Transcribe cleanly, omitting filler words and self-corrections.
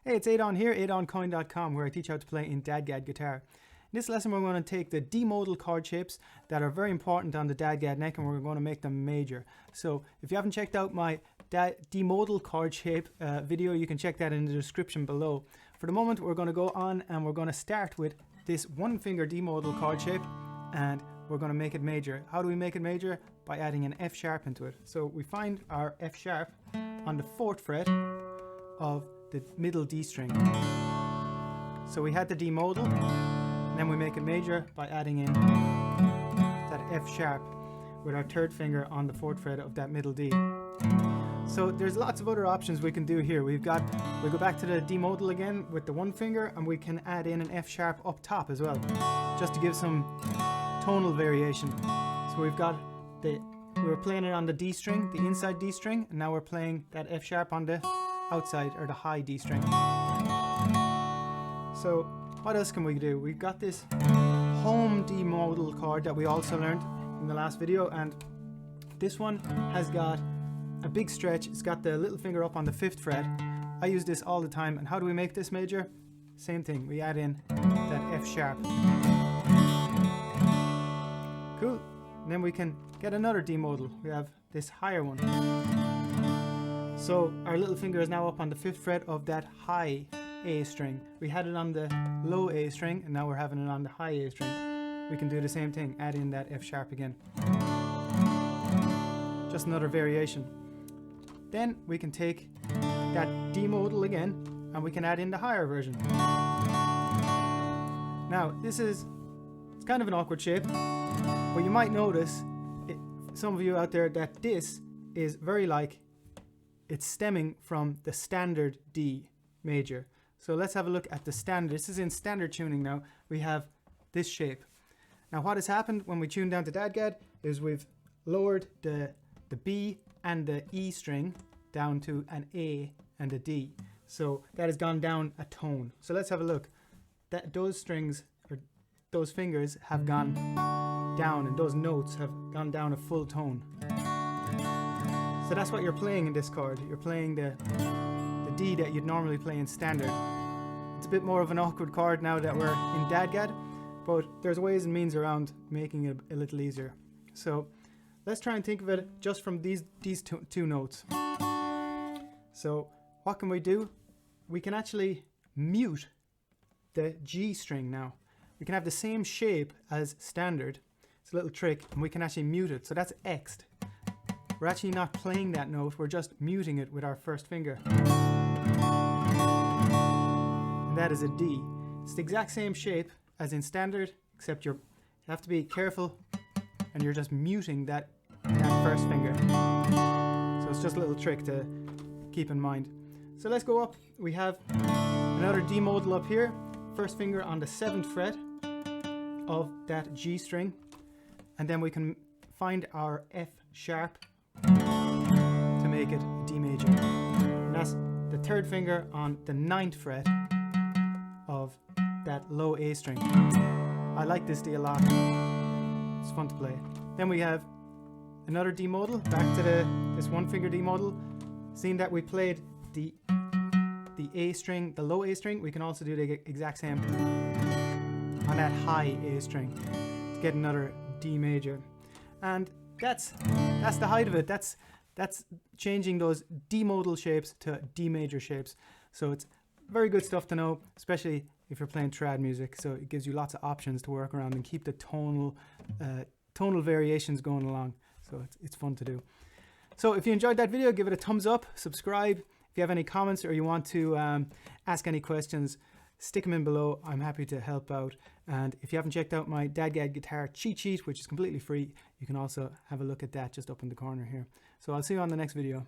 Hey, it's Adon here, adoncoin.com, where I teach how to play in DADGAD guitar. In this lesson we're going to take the D modal chord shapes that are very important on the DADGAD neck and we're going to make them major. So if you haven't checked out my D modal chord shape video, you can check that in the description below. For the moment we're going to go on and we're going to start with this one finger D modal chord shape and we're going to make it major. How do we make it major? By adding an F sharp into it. So we find our F sharp on the 4th fret of the middle D string. So we had the D modal, and then we make it major by adding in that F sharp with our 3rd finger on the 4th fret of that middle D. So there's lots of other options we can do here. We go back to the D modal again with the 1 finger, and we can add in an F sharp up top as well, just to give some tonal variation. So we were playing it on the D string, the inside D string, and now we're playing that F sharp on the outside or the high D string. So what else can we do? We've got this home D modal chord that we also learned in the last video, and this one has got a big stretch. It's got the little finger up on the 5th fret. I use this all the time. And how do we make this major? Same thing, we add in that F sharp. Cool. And then we can get another D modal. We have this higher one. So our little finger is now up on the 5th fret of that high A string. We had it on the low A string and now we're having it on the high A string. We can do the same thing, add in that F sharp again. Just another variation. Then we can take that D modal again and we can add in the higher version. Now it's kind of an awkward shape, but you might notice, some of you out there, that this is very like it's stemming from the standard D major. So let's have a look at the standard. This is in standard tuning now. We have this shape. Now what has happened when we tune down to DADGAD is we've lowered the B and the E string down to an A and a D. So that has gone down a tone. So let's have a look. Those strings, or those fingers, have gone down, and those notes have gone down a full tone. So that's what you're playing in this chord. You're playing the D that you'd normally play in standard. It's a bit more of an awkward chord now that we're in DADGAD, but there's ways and means around making it a little easier. So let's try and think of it just from these two notes. So what can we do? We can actually mute the G string now. We can have the same shape as standard. It's a little trick, and we can actually mute it. So that's X'd. We're actually not playing that note, we're just muting it with our 1st finger. And that is a D. It's the exact same shape as in standard, except you have to be careful and you're just muting that 1st finger. So it's just a little trick to keep in mind. So let's go up. We have another D modal up here, 1st finger on the 7th fret of that G string, and then we can find our F sharp to make it a D major. And that's the 3rd finger on the 9th fret of that low A string. I like this D a lot. It's fun to play. Then we have another D modal, back to this 1 finger D modal. Seeing that we played the A string, the low A string, we can also do the exact same on that high A string to get another D major. And that's the height of it. That's changing those D modal shapes to D major shapes. So it's very good stuff to know, especially if you're playing trad music. So it gives you lots of options to work around and keep the tonal variations going along. So it's fun to do. So if you enjoyed that video, give it a thumbs up, subscribe. If you have any comments or you want to ask any questions, stick them in below. I'm happy to help out. And if you haven't checked out my DADGAD guitar cheat sheet, which is completely free, you can also have a look at that just up in the corner here. So I'll see you on the next video.